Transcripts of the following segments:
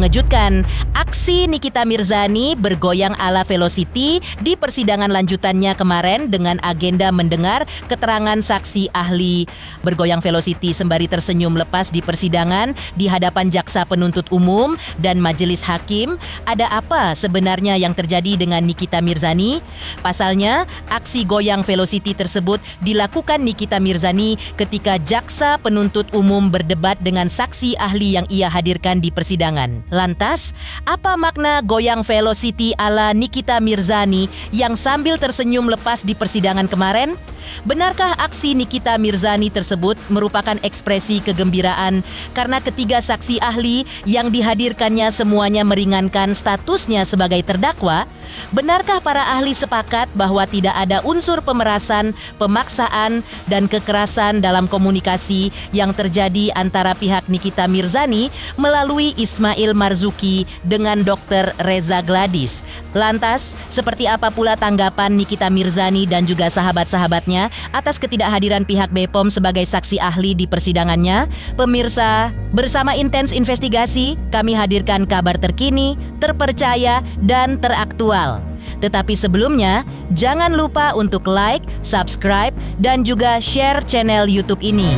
mengejutkan. Aksi Nikita Mirzani bergoyang ala Velocity di persidangan lanjutannya kemarin dengan agenda mendengar keterangan saksi ahli. Bergoyang Velocity sembari tersenyum lepas di persidangan di hadapan jaksa penuntut umum dan majelis hakim. Ada apa sebenarnya yang terjadi dengan Nikita Mirzani? Pasalnya, aksi goyang Velocity tersebut dilakukan Nikita Mirzani ketika jaksa penuntut umum berdebat dengan saksi ahli yang ia hadirkan di persidangan. Lantas, apa makna goyang Velocity ala Nikita Mirzani yang sambil tersenyum lepas di persidangan kemarin? Benarkah aksi Nikita Mirzani tersebut merupakan ekspresi kegembiraan karena ketiga saksi ahli yang dihadirkannya semuanya meringankan statusnya sebagai terdakwa? Benarkah para ahli sepakat bahwa tidak ada unsur pemerasan, pemaksaan, dan kekerasan dalam komunikasi yang terjadi antara pihak Nikita Mirzani melalui Ismail Marzuki dengan Dr. Reza Gladys? Lantas, seperti apa pula tanggapan Nikita Mirzani dan juga sahabat-sahabatnya atas ketidakhadiran pihak BPOM sebagai saksi ahli di persidangannya? Pemirsa, bersama Intens Investigasi, kami hadirkan kabar terkini, terpercaya, dan teraktual. Tetapi sebelumnya, jangan lupa untuk like, subscribe, dan juga share channel YouTube ini.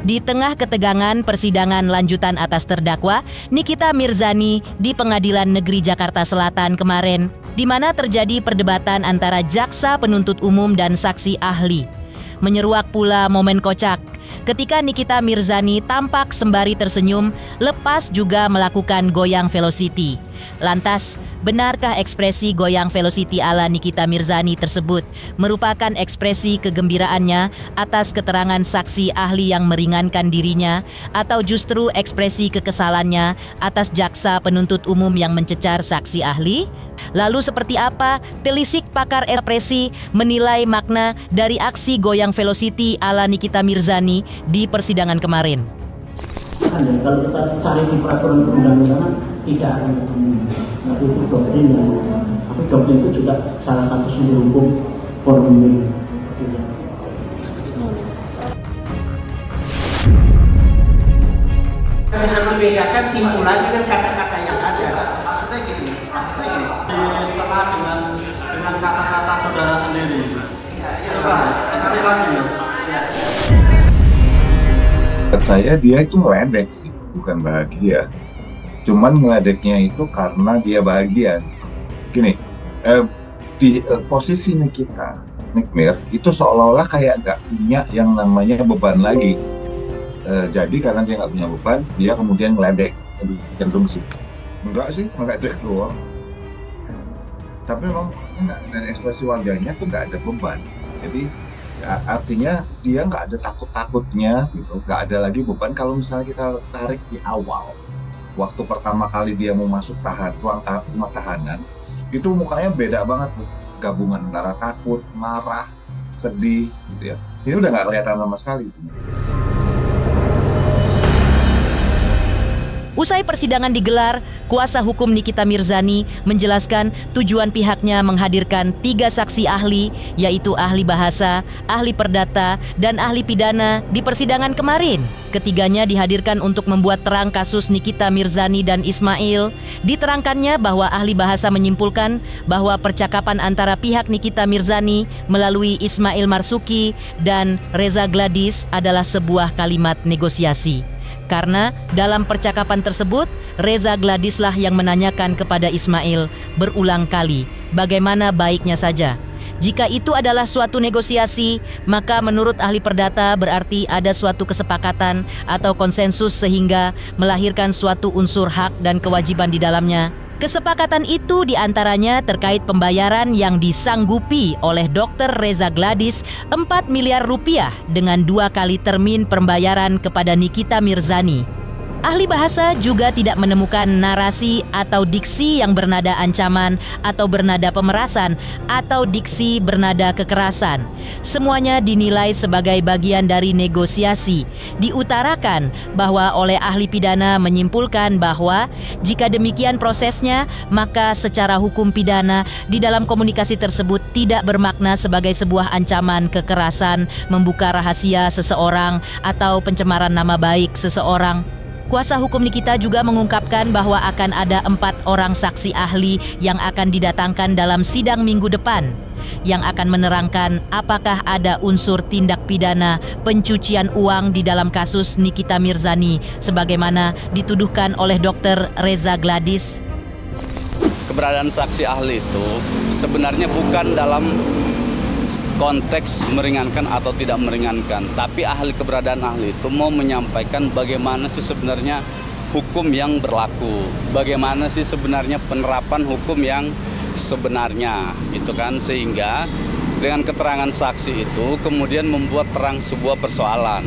Di tengah ketegangan persidangan lanjutan atas terdakwa Nikita Mirzani di Pengadilan Negeri Jakarta Selatan kemarin, di mana terjadi perdebatan antara jaksa penuntut umum dan saksi ahli. Menyeruak pula momen kocak ketika Nikita Mirzani tampak sembari tersenyum, lepas juga melakukan goyang Velocity. Lantas, benarkah ekspresi goyang Velocity ala Nikita Mirzani tersebut merupakan ekspresi kegembiraannya atas keterangan saksi ahli yang meringankan dirinya, atau justru ekspresi kekesalannya atas jaksa penuntut umum yang mencecar saksi ahli? Lalu seperti apa telisik pakar ekspresi menilai makna dari aksi goyang Velocity ala Nikita Mirzani di persidangan kemarin? Kalau kita cari di peraturan perundang-undangan tidak akan ketemu. Nah, itu doktrin yang, tapi doktrin itu juga salah satu sumber hukum formulir. Bisa membedakan simpulan dengan kata-kata yang ada. Maksud saya gini. Setengah dengan kata-kata saudara sendiri. Coba, sekali lagi. Saya dia itu ngeledek sih, bukan bahagia. Cuman ngeledeknya itu karena dia bahagia. Gini, di posisi Nikita, Nikmir itu seolah-olah kayak nggak punya yang namanya beban lagi. Jadi karena dia nggak punya beban, dia kemudian ngeledek. Jadi cenderung sih. Enggak sih, ngeledek doang. Tapi memang dan ekspresi wajahnya tuh nggak ada beban. Jadi artinya dia nggak ada takut-takutnya gitu, nggak ada lagi beban. Kalau misalnya kita tarik di awal, waktu pertama kali dia mau masuk ruang rumah tahanan, itu mukanya beda banget tuh, gabungan antara takut, marah, sedih gitu ya. Ini udah nggak kelihatan sama sekali. Usai persidangan digelar, kuasa hukum Nikita Mirzani menjelaskan tujuan pihaknya menghadirkan 3 saksi ahli, yaitu ahli bahasa, ahli perdata, dan ahli pidana di persidangan kemarin. Ketiganya dihadirkan untuk membuat terang kasus Nikita Mirzani dan Ismail. Diterangkannya bahwa ahli bahasa menyimpulkan bahwa percakapan antara pihak Nikita Mirzani melalui Ismail Marzuki dan Reza Gladys adalah sebuah kalimat negosiasi. Karena dalam percakapan tersebut, Reza Gladys lah yang menanyakan kepada Ismail berulang kali bagaimana baiknya saja. Jika itu adalah suatu negosiasi, maka menurut ahli perdata berarti ada suatu kesepakatan atau konsensus sehingga melahirkan suatu unsur hak dan kewajiban di dalamnya. Kesepakatan itu diantaranya terkait pembayaran yang disanggupi oleh Dr. Reza Gladys 4 miliar rupiah dengan 2 kali termin pembayaran kepada Nikita Mirzani. Ahli bahasa juga tidak menemukan narasi atau diksi yang bernada ancaman atau bernada pemerasan atau diksi bernada kekerasan. Semuanya dinilai sebagai bagian dari negosiasi. Diutarakan bahwa oleh ahli pidana menyimpulkan bahwa jika demikian prosesnya, maka secara hukum pidana di dalam komunikasi tersebut tidak bermakna sebagai sebuah ancaman kekerasan, membuka rahasia seseorang atau pencemaran nama baik seseorang. Kuasa hukum Nikita juga mengungkapkan bahwa akan ada 4 orang saksi ahli yang akan didatangkan dalam sidang minggu depan yang akan menerangkan apakah ada unsur tindak pidana pencucian uang di dalam kasus Nikita Mirzani sebagaimana dituduhkan oleh Dr. Reza Gladys. Keberadaan saksi ahli itu sebenarnya bukan dalam konteks meringankan atau tidak meringankan, tapi keberadaan ahli itu mau menyampaikan bagaimana sih sebenarnya hukum yang berlaku, bagaimana sih sebenarnya penerapan hukum yang sebenarnya, itu kan, sehingga dengan keterangan saksi itu kemudian membuat terang sebuah persoalan,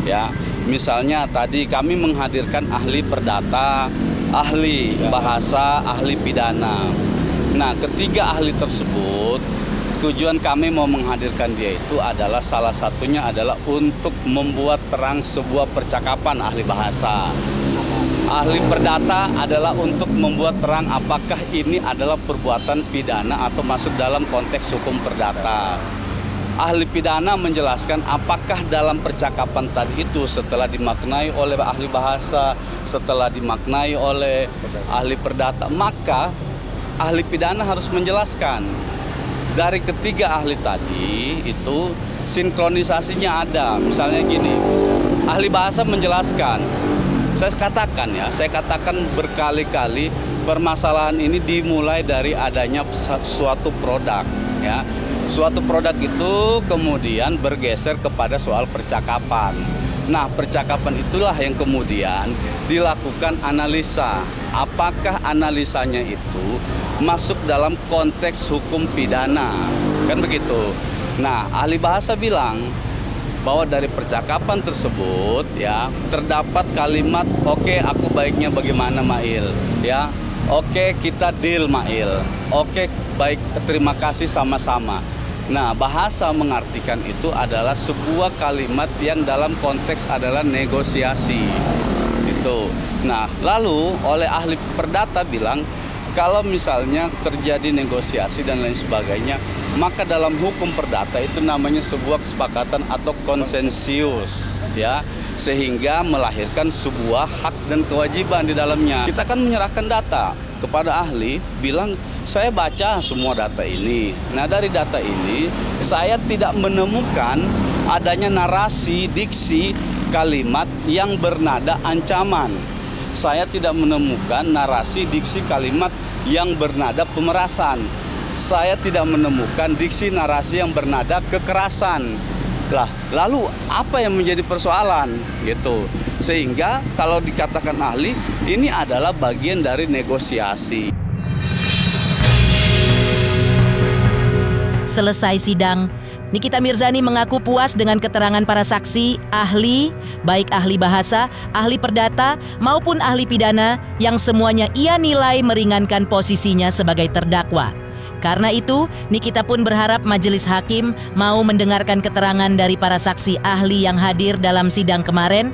ya. Misalnya tadi kami menghadirkan ahli perdata, ahli bahasa, ahli pidana. Nah, ketiga ahli tersebut tujuan kami mau menghadirkan dia itu adalah salah satunya adalah untuk membuat terang sebuah percakapan ahli bahasa. Ahli perdata adalah untuk membuat terang apakah ini adalah perbuatan pidana atau masuk dalam konteks hukum perdata. Ahli pidana menjelaskan apakah dalam percakapan tadi itu setelah dimaknai oleh ahli bahasa, setelah dimaknai oleh ahli perdata, maka ahli pidana harus menjelaskan. Dari ketiga ahli tadi itu sinkronisasinya ada. Misalnya gini, ahli bahasa menjelaskan, saya katakan berkali-kali permasalahan ini dimulai dari adanya suatu produk, ya. Suatu produk itu kemudian bergeser kepada soal percakapan. Nah, percakapan itulah yang kemudian dilakukan analisa. Apakah analisanya itu masuk dalam konteks hukum pidana, kan begitu. Nah, ahli bahasa bilang bahwa dari percakapan tersebut, ya, terdapat kalimat, oke, aku baiknya bagaimana Mail, ya, oke, kita deal Mail, oke, baik, terima kasih sama-sama. Nah, bahasa mengartikan itu adalah sebuah kalimat yang dalam konteks adalah negosiasi, gitu. Nah, lalu oleh ahli perdata bilang, kalau misalnya terjadi negosiasi dan lain sebagainya, maka dalam hukum perdata itu namanya sebuah kesepakatan atau konsensius, ya, sehingga melahirkan sebuah hak dan kewajiban di dalamnya. Kita akan menyerahkan data kepada ahli, bilang saya baca semua data ini. Nah, dari data ini saya tidak menemukan adanya narasi, diksi, kalimat yang bernada ancaman. Saya tidak menemukan narasi, diksi, kalimat yang bernada pemerasan. Saya tidak menemukan diksi, narasi yang bernada kekerasan. Lah, lalu apa yang menjadi persoalan gitu? Sehingga kalau dikatakan ahli, ini adalah bagian dari negosiasi. Selesai sidang, Nikita Mirzani mengaku puas dengan keterangan para saksi, ahli, baik ahli bahasa, ahli perdata, maupun ahli pidana yang semuanya ia nilai meringankan posisinya sebagai terdakwa. Karena itu, Nikita pun berharap majelis hakim mau mendengarkan keterangan dari para saksi ahli yang hadir dalam sidang kemarin.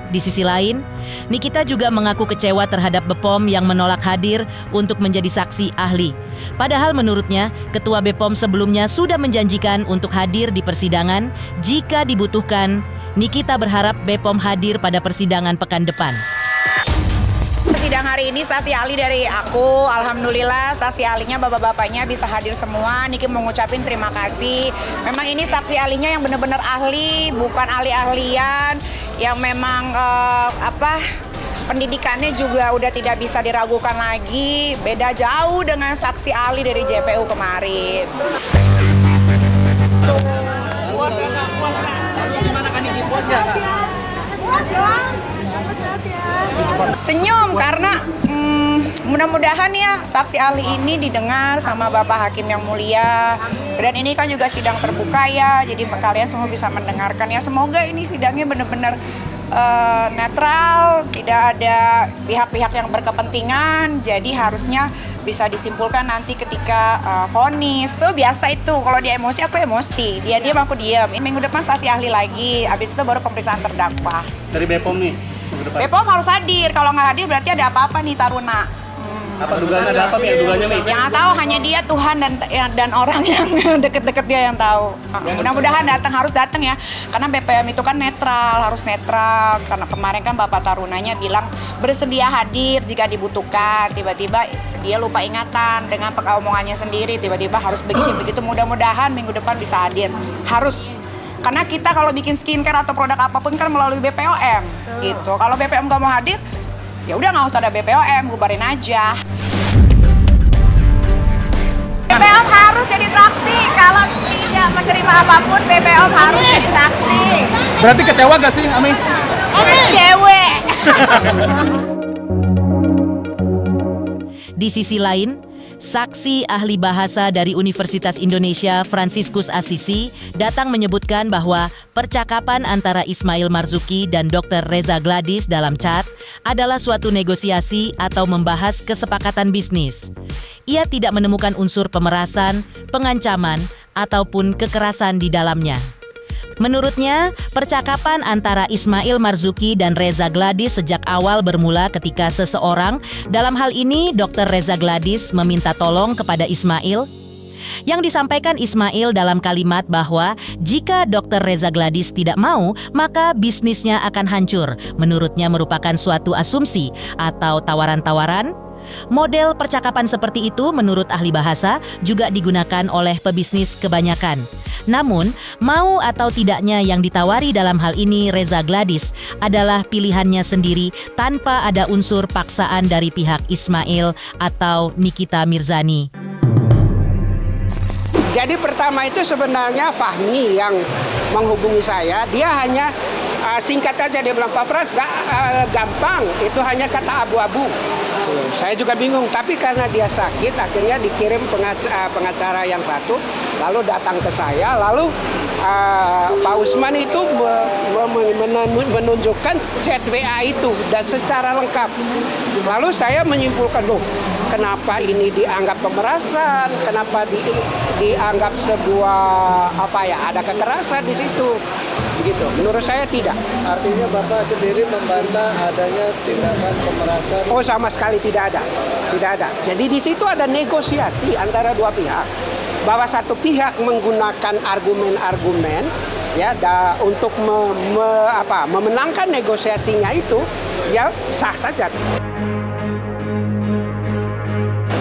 Di sisi lain, Nikita juga mengaku kecewa terhadap BPOM yang menolak hadir untuk menjadi saksi ahli. Padahal menurutnya, Ketua BPOM sebelumnya sudah menjanjikan untuk hadir di persidangan jika dibutuhkan. Nikita berharap BPOM hadir pada persidangan pekan depan. Sidang hari ini saksi ahli dari aku, alhamdulillah saksi ahlinya bapak-bapaknya bisa hadir semua. Niki mengucapin terima kasih. Memang ini saksi ahlinya yang benar-benar ahli, bukan ahli-ahlian yang memang pendidikannya juga udah tidak bisa diragukan lagi. Beda jauh dengan saksi ahli dari JPU kemarin. Senyum karena mudah-mudahan ya saksi ahli ini didengar sama Bapak Hakim yang mulia. Dan ini kan juga sidang terbuka ya, jadi kalian semua bisa mendengarkan ya. Semoga ini sidangnya benar-benar netral, tidak ada pihak-pihak yang berkepentingan, jadi harusnya bisa disimpulkan nanti ketika vonis. Itu biasa itu, kalau dia emosi aku emosi, dia diam aku diam. Minggu depan saksi ahli lagi, habis itu baru pemeriksaan terdakwa. Dari BPOM nih, minggu depan. BPOM harus hadir, kalau nggak hadir berarti ada apa-apa nih Taruna. Apa dugaan ada apa nih? Dugaannya nih? Yang tahu hanya dia, Tuhan dan orang yang deket-deket dia yang tahu. Mudah-mudahan harus datang ya, karena BPM itu kan netral, harus netral. Karena kemarin kan Bapak Tarunanya bilang bersedia hadir jika dibutuhkan. Tiba-tiba dia lupa ingatan dengan omongannya sendiri. Tiba-tiba harus begini begitu. Mudah-mudahan minggu depan bisa hadir. Harus. Karena kita kalau bikin skincare atau produk apapun kan melalui BPOM gitu. Kalau BPOM nggak mau hadir, ya udah nggak usah ada BPOM, bubarin aja. BPOM harus jadi saksi, kalau tidak menerima apapun BPOM harus jadi saksi. Berarti kecewa gak sih, Ami? Cewek. Di sisi lain, saksi ahli bahasa dari Universitas Indonesia Franciscus Assisi datang menyebutkan bahwa percakapan antara Ismail Marzuki dan Dr. Reza Gladys dalam chat adalah suatu negosiasi atau membahas kesepakatan bisnis. Ia tidak menemukan unsur pemerasan, pengancaman, ataupun kekerasan di dalamnya. Menurutnya, percakapan antara Ismail Marzuki dan Reza Gladys sejak awal bermula ketika seseorang, dalam hal ini Dr. Reza Gladys, meminta tolong kepada Ismail. Yang disampaikan Ismail dalam kalimat bahwa jika Dr. Reza Gladys tidak mau, maka bisnisnya akan hancur. Menurutnya merupakan suatu asumsi atau tawaran-tawaran. Model percakapan seperti itu menurut ahli bahasa juga digunakan oleh pebisnis kebanyakan. Namun, mau atau tidaknya yang ditawari dalam hal ini Reza Gladys adalah pilihannya sendiri tanpa ada unsur paksaan dari pihak Ismail atau Nikita Mirzani. Jadi pertama itu sebenarnya Fahmi yang menghubungi saya, dia hanya singkat aja dia bilang, Pak Frans gampang, itu hanya kata abu-abu. Saya juga bingung, tapi karena dia sakit akhirnya dikirim pengacara yang satu, lalu datang ke saya, lalu Pak Usman itu menunjukkan chat WA itu dan secara lengkap. Lalu saya menyimpulkan, loh, kenapa ini dianggap pemerasan? Kenapa dianggap sebuah ada kekerasan di situ? Begitu. Menurut saya tidak. Artinya Bapak sendiri membantah adanya tindakan pemerasan? Oh, sama sekali tidak ada. Tidak ada. Jadi di situ ada negosiasi antara dua pihak. Bahwa satu pihak menggunakan argumen-argumen ya untuk memenangkan negosiasinya itu ya sah saja.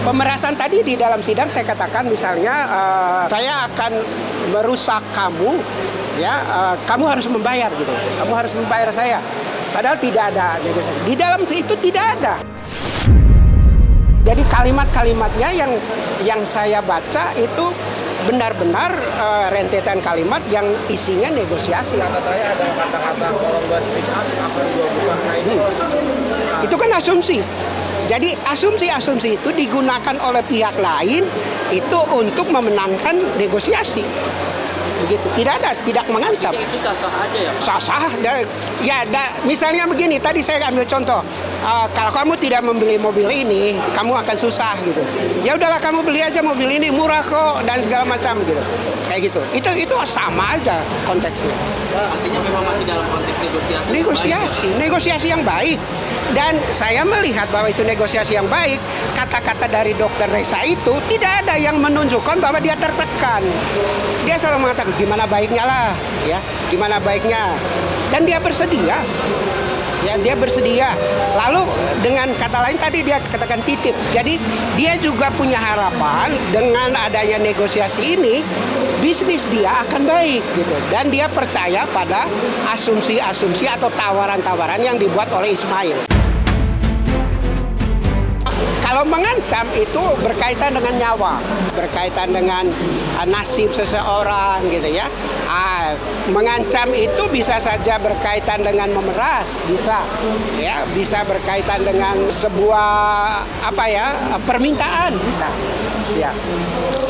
Pemerasan tadi di dalam sidang saya katakan misalnya saya akan merusak kamu, ya kamu harus membayar gitu, kamu harus membayar saya. Padahal tidak ada negosiasi. Di dalam itu tidak ada. Jadi kalimat-kalimatnya yang saya baca itu benar-benar rentetan kalimat yang isinya negosiasi. Kata saya ada kata-kata kalau nggak speak up akan gua buka. Nah itu itu kan asumsi. Jadi asumsi-asumsi itu digunakan oleh pihak lain itu untuk memenangkan negosiasi. Begitu. Tidak mengancam. itu sah-sah aja ya? Sah-sah. Misalnya begini, tadi saya ambil contoh. Kalau kamu tidak membeli mobil ini, kamu akan susah gitu. Ya udahlah kamu beli aja mobil ini, murah kok dan segala macam gitu. Kayak gitu. Itu sama aja konteksnya. Artinya memang masih dalam konteks negosiasi. Negosiasi yang baik. Dan saya melihat bahwa itu negosiasi yang baik. Kata-kata dari Dr. Reza itu tidak ada yang menunjukkan bahwa dia tertekan. Dia selalu mengatakan gimana baiknya lah, ya, gimana baiknya. Dan dia bersedia. Ya, dia bersedia. Lalu dengan kata lain tadi dia katakan titip. Jadi dia juga punya harapan dengan adanya negosiasi ini bisnis dia akan baik gitu. Dan dia percaya pada asumsi-asumsi atau tawaran-tawaran yang dibuat oleh Ismail. Kalau mengancam itu berkaitan dengan nyawa, berkaitan dengan nasib seseorang gitu ya. Mengancam itu bisa saja berkaitan dengan memeras, bisa berkaitan dengan sebuah permintaan, bisa. Ya.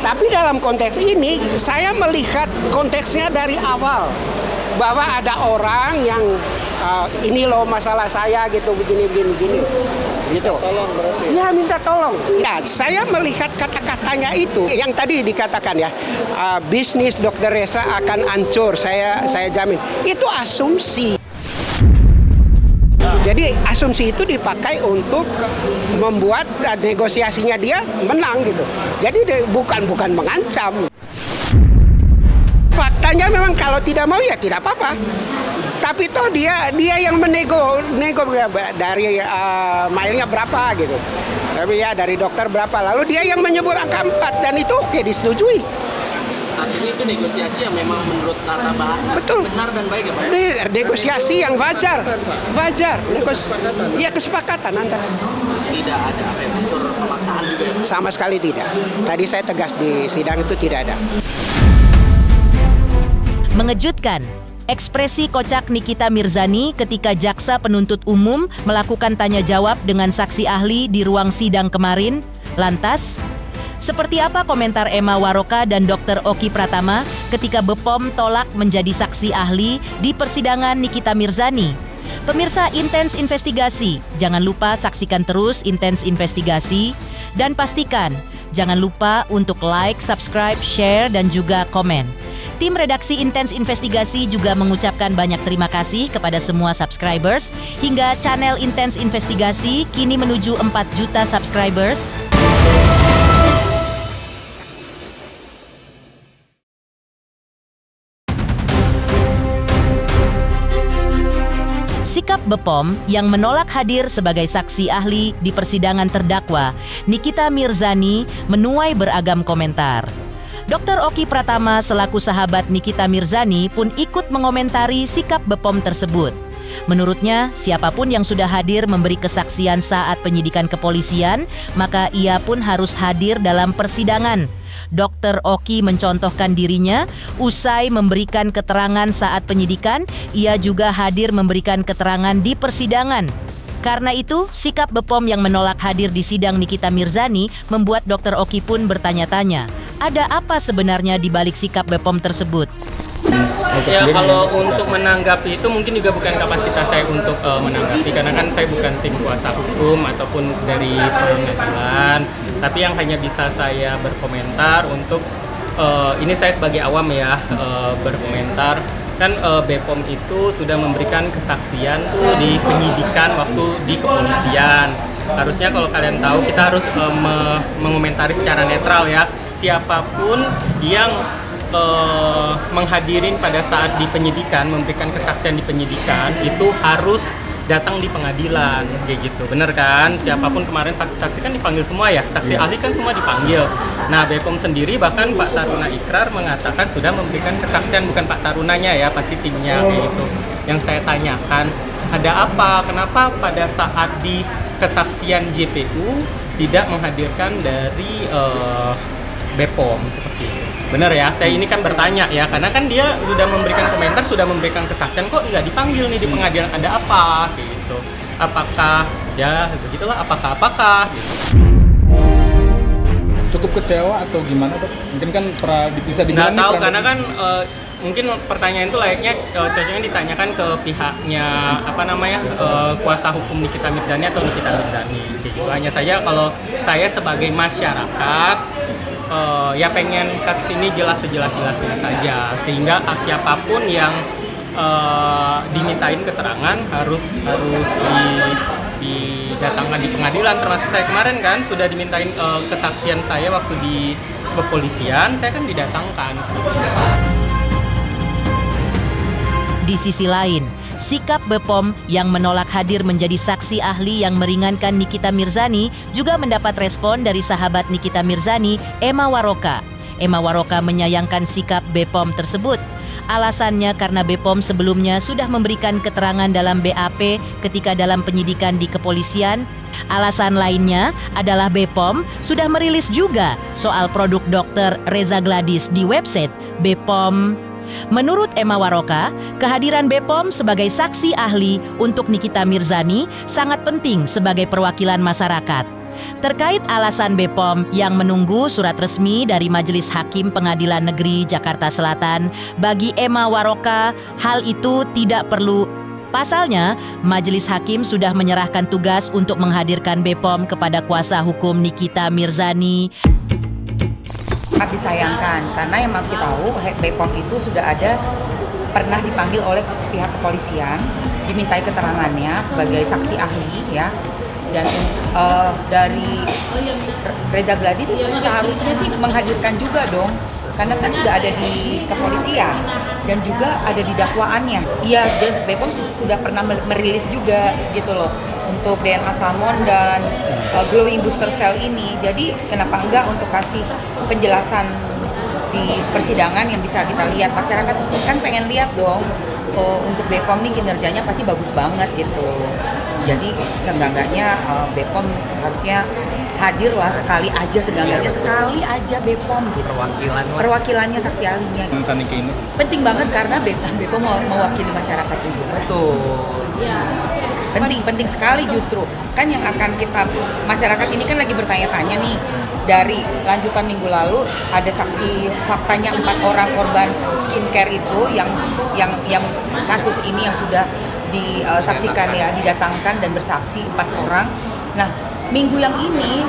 Tapi dalam konteks ini saya melihat konteksnya dari awal bahwa ada orang yang ini loh masalah saya gitu, begini gitu. Tolong berarti. Ya minta tolong. Ya saya melihat kata-katanya itu yang tadi dikatakan ya, bisnis Dr. Reza akan hancur, saya jamin. Itu asumsi. Jadi asumsi itu dipakai untuk membuat negosiasinya dia menang gitu. Jadi bukan mengancam. Faktanya memang kalau tidak mau ya tidak apa-apa. Tapi toh dia yang menego dari mailnya berapa gitu. Tapi ya dari dokter berapa. Lalu dia yang menyebut angka 4 dan itu oke disetujui. Artinya itu negosiasi yang memang menurut tata bahasa Betul. benar dan baik ya Pak? Negosiasi yang wajar. Iya kesepakatan antara. Tidak ada unsur pemaksaan juga ya Pak? Sama sekali tidak. Tadi saya tegas di sidang itu tidak ada. Mengejutkan, ekspresi kocak Nikita Mirzani ketika jaksa penuntut umum melakukan tanya jawab dengan saksi ahli di ruang sidang kemarin. Lantas, seperti apa komentar Emma Waroka dan Dr. Oki Pratama ketika BPOM tolak menjadi saksi ahli di persidangan Nikita Mirzani? Pemirsa Intens Investigasi, jangan lupa saksikan terus Intens Investigasi dan pastikan jangan lupa untuk like, subscribe, share, dan juga komen. Tim redaksi Intens Investigasi juga mengucapkan banyak terima kasih kepada semua subscribers hingga channel Intens Investigasi kini menuju 4 juta subscribers. Sikap BPOM yang menolak hadir sebagai saksi ahli di persidangan terdakwa Nikita Mirzani menuai beragam komentar. Dr. Oki Pratama selaku sahabat Nikita Mirzani pun ikut mengomentari sikap BPOM tersebut. Menurutnya, siapapun yang sudah hadir memberi kesaksian saat penyidikan kepolisian, maka ia pun harus hadir dalam persidangan. Dr. Oki mencontohkan dirinya, usai memberikan keterangan saat penyidikan, ia juga hadir memberikan keterangan di persidangan. Karena itu, sikap BPOM yang menolak hadir di sidang Nikita Mirzani membuat Dr. Oki pun bertanya-tanya, ada apa sebenarnya di balik sikap BPOM tersebut? Ya kalau untuk menanggapi itu mungkin juga bukan kapasitas saya untuk menanggapi, karena kan saya bukan tim kuasa hukum ataupun dari pengadilan, tapi yang hanya bisa saya berkomentar untuk ini saya sebagai awam ya berkomentar. Kan BPOM itu sudah memberikan kesaksian tuh di penyidikan waktu di kepolisian. Harusnya kalau kalian tahu kita harus mengomentari secara netral ya. Siapapun yang menghadirin pada saat di penyidikan, memberikan kesaksian di penyidikan itu harus datang di pengadilan, kayak gitu, bener kan? Siapapun kemarin saksi-saksi kan dipanggil semua ya, saksi ahli kan semua dipanggil. Nah, BPOM sendiri bahkan Pak Taruna Ikrar mengatakan sudah memberikan kesaksian, bukan Pak Tarunanya ya, pasti timnya kayak gitu. Yang saya tanyakan, ada apa? Kenapa pada saat di kesaksian JPU tidak menghadirkan dari BPOM seperti itu? Bener ya, saya ini kan bertanya ya, karena kan dia sudah memberikan komentar, sudah memberikan kesaksian, kok nggak dipanggil nih di pengadilan, ada apa gitu. Apakah ya begitulah, apakah gitu. Cukup kecewa atau gimana Dok? Mungkin kan pernah bisa dibilang. Nggak tahu, karena kan mungkin pertanyaan itu layaknya cocoknya ditanyakan ke pihaknya kuasa hukum Nikita Mirzani atau Nikita Mirzani gitu. Hanya saja kalau saya sebagai masyarakat ya pengen kasus ini jelas sejelas-jelasnya saja, sehingga siapapun yang dimintain keterangan harus didatangkan di pengadilan. Termasuk saya kemarin kan sudah dimintain kesaksian saya waktu di kepolisian, saya kan didatangkan. Di sisi lain, sikap BPOM yang menolak hadir menjadi saksi ahli yang meringankan Nikita Mirzani juga mendapat respon dari sahabat Nikita Mirzani, Emma Waroka. Emma Waroka menyayangkan sikap BPOM tersebut. Alasannya karena BPOM sebelumnya sudah memberikan keterangan dalam BAP ketika dalam penyidikan di kepolisian. Alasan lainnya adalah BPOM sudah merilis juga soal produk Dr. Reza Gladys di website BPOM. Menurut Emma Waroka, kehadiran BPOM sebagai saksi ahli untuk Nikita Mirzani sangat penting sebagai perwakilan masyarakat. Terkait alasan BPOM yang menunggu surat resmi dari Majelis Hakim Pengadilan Negeri Jakarta Selatan, bagi Emma Waroka, hal itu tidak perlu Pasalnya, Majelis Hakim sudah menyerahkan tugas untuk menghadirkan BPOM kepada kuasa hukum Nikita Mirzani. Sangat disayangkan karena yang harus kita tahu BPOM itu sudah pernah dipanggil oleh pihak kepolisian, dimintai keterangannya sebagai saksi ahli ya. Dan dari Reza Gladys seharusnya sih menghadirkan juga dong, karena kan sudah ada di kepolisian dan juga ada di dakwaannya. Iya, dan BPOM sudah pernah merilis juga gitu loh untuk DNA salmon dan glowing booster cell ini. Jadi kenapa enggak untuk kasih penjelasan di persidangan yang bisa kita lihat. Masyarakat kan pengen lihat dong, untuk BPOM nih kinerjanya pasti bagus banget gitu. Jadi seenggak-enggaknya BPOM harusnya hadirlah sekali aja BPOM gitu. Perwakilannya saksi ahlinya. Penting banget karena BPOM mewakili masyarakat juga. Betul. Ya. Penting sekali justru. Kan yang akan masyarakat ini kan lagi bertanya-tanya nih. Dari lanjutan minggu lalu ada saksi faktanya 4 orang korban skincare itu yang kasus ini yang sudah disaksikan ya, didatangkan dan bersaksi 4 orang. Nah, minggu yang ini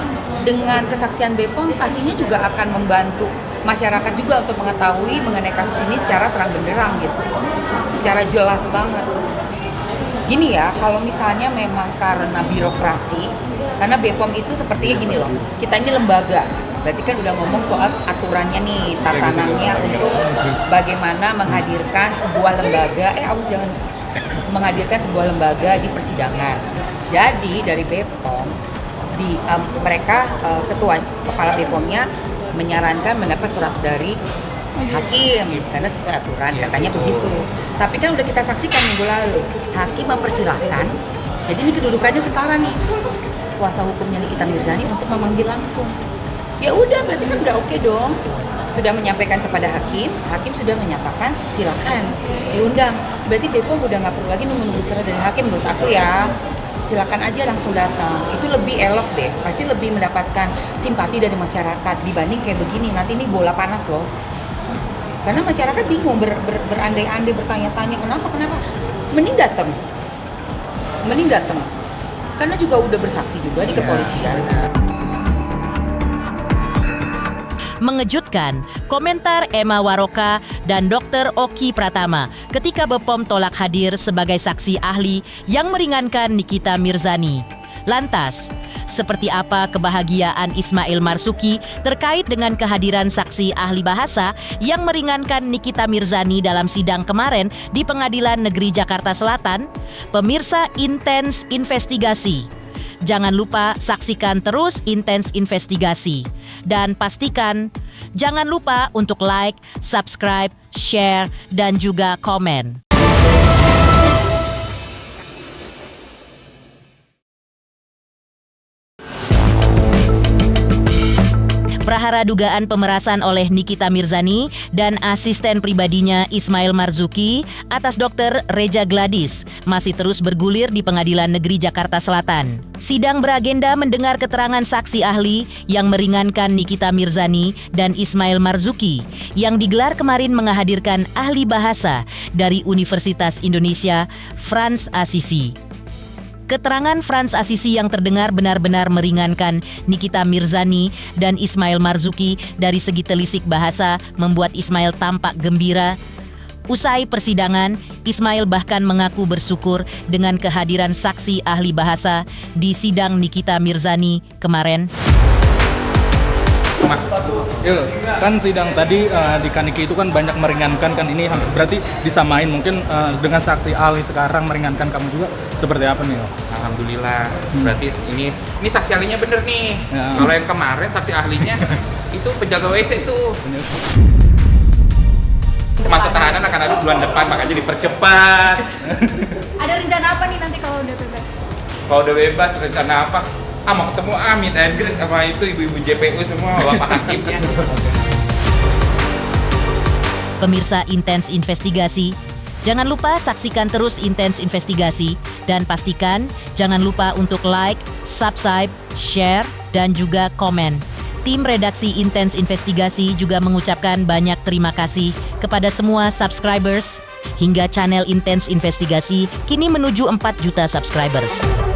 dengan kesaksian BPOM pastinya juga akan membantu masyarakat juga untuk mengetahui mengenai kasus ini secara terang benderang gitu, secara jelas banget. Gini ya, kalau misalnya memang karena birokrasi, karena BPOM itu sepertinya gini loh, kita ini lembaga, berarti kan udah ngomong soal aturannya nih, tatanannya untuk bagaimana menghadirkan sebuah lembaga, menghadirkan sebuah lembaga di persidangan. Jadi dari BPOM, mereka kepala BPOM-nya menyarankan mendapat surat dari hakim karena sesuai aturan, katanya begitu. Tapi kan udah kita saksikan minggu lalu, hakim mempersilahkan. Jadi ini kedudukannya sekarang nih, kuasa hukumnya Nikita Mirzani untuk memanggil langsung. Ya udah, berarti kan udah oke dong. Sudah menyampaikan kepada hakim sudah menyatakan silakan diundang. Berarti BPOM udah nggak perlu lagi menunggu surat dari hakim menurut aku ya. Silakan aja langsung datang. Itu lebih elok deh. Pasti lebih mendapatkan simpati dari masyarakat dibanding kayak begini. Nanti ini bola panas loh. Karena masyarakat bingung berandai-andai bertanya-tanya kenapa. Mending datang. Karena juga udah bersaksi juga di kepolisian. Mengejutkan, komentar Emma Waroka dan Dr. Oki Pratama ketika BPOM tolak hadir sebagai saksi ahli yang meringankan Nikita Mirzani. Lantas, seperti apa kebahagiaan Ismail Marzuki terkait dengan kehadiran saksi ahli bahasa yang meringankan Nikita Mirzani dalam sidang kemarin di Pengadilan Negeri Jakarta Selatan? Pemirsa Intens Investigasi. Jangan lupa saksikan terus Intens Investigasi. Dan pastikan jangan lupa untuk like, subscribe, share, dan juga komen. Prahara dugaan pemerasan oleh Nikita Mirzani dan asisten pribadinya Ismail Marzuki atas Dr. Reza Gladys masih terus bergulir di Pengadilan Negeri Jakarta Selatan. Sidang beragenda mendengar keterangan saksi ahli yang meringankan Nikita Mirzani dan Ismail Marzuki yang digelar kemarin menghadirkan ahli bahasa dari Universitas Indonesia, Frans Assisi. Keterangan Frans Assisi yang terdengar benar-benar meringankan Nikita Mirzani dan Ismail Marzuki dari segi telisik bahasa membuat Ismail tampak gembira. Usai persidangan, Ismail bahkan mengaku bersyukur dengan kehadiran saksi ahli bahasa di sidang Nikita Mirzani kemarin. Kan sidang tadi di Kaniki itu kan banyak meringankan kan, ini berarti disamain mungkin dengan saksi ahli sekarang meringankan kamu juga seperti apa nih? Alhamdulillah, berarti ini saksi ahlinya bener nih. Ya. Kalau yang kemarin saksi ahlinya itu penjaga WC itu. Masa tahanan akan habis bulan depan, makanya dipercepat. Ada rencana apa nih nanti kalau udah bebas? Kalau udah bebas, rencana apa? Mau ketemu Amit Edgrid sama itu ibu-ibu JPU semua, bapak hakimnya. Pemirsa Intens Investigasi, jangan lupa saksikan terus Intens Investigasi dan pastikan jangan lupa untuk like, subscribe, share, dan juga komen. Tim redaksi Intens Investigasi juga mengucapkan banyak terima kasih kepada semua subscribers hingga channel Intens Investigasi kini menuju 4 juta subscribers.